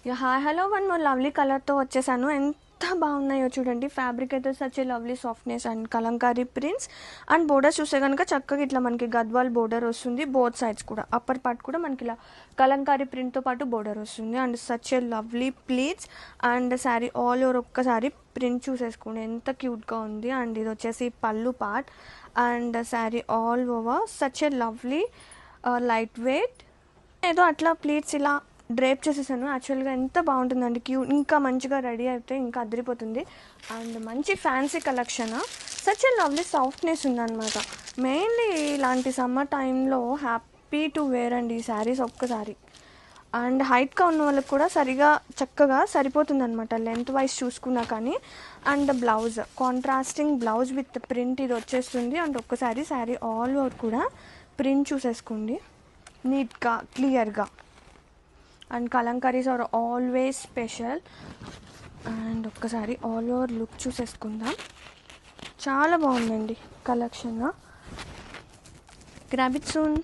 Hi hello one more lovely కలర్తో వచ్చేసాను. ఎంత బాగున్నాయో చూడండి. ఫ్యాబ్రిక్ అయితే such a lovely softness and Kalamkari prints and border చూస్తే కనుక చక్కగా ఇట్లా మనకి గద్వాల్ బోర్డర్ వస్తుంది. బోత్ సైడ్స్ కూడా అప్పర్ పార్ట్ కూడా మనకి ఇలా కలంకారీ ప్రింట్తో పాటు బోర్డర్ వస్తుంది. And such a lovely pleats and sari all over ఒక్కసారి ప్రింట్ చూసేసుకోండి ఎంత క్యూట్గా ఉంది. అండ్ ఇది వచ్చేసి పళ్ళు part and sari all over such a lovely light weight ఏదో అట్లా ప్లీట్స్ ఇలా డ్రేప్ చేసేసాను. యాక్చువల్గా ఎంత బాగుంటుందండి, ఇంకా మంచిగా రెడీ అయితే ఇంకా అదిరిపోతుంది. అండ్ మంచి fancy collection, such a lovely softness ఉందన్నమాట. మెయిన్లీ ఇలాంటి సమ్మర్ టైంలో హ్యాపీ టు వేర్ అండి ఈ శారీస్ ఒక్కసారి. అండ్ హైట్గా ఉన్న వాళ్ళకి కూడా చక్కగా సరిపోతుంది అనమాట లెంత్ వైజ్ చూసుకున్నా కానీ. And blouse contrasting blouse with print ఇది వచ్చేస్తుంది. అండ్ ఒక్కసారి శారీ ఆల్ ఓవర్ కూడా ప్రింట్ చూసేసుకోండి నీట్గా క్లియర్గా. And kalamkaris are always special. And ఒక్కసారి ఆల్ ఓవర్ లుక్ చూసేసుకుందాం. చాలా బాగుందండి కలెక్షన్. Grab it soon.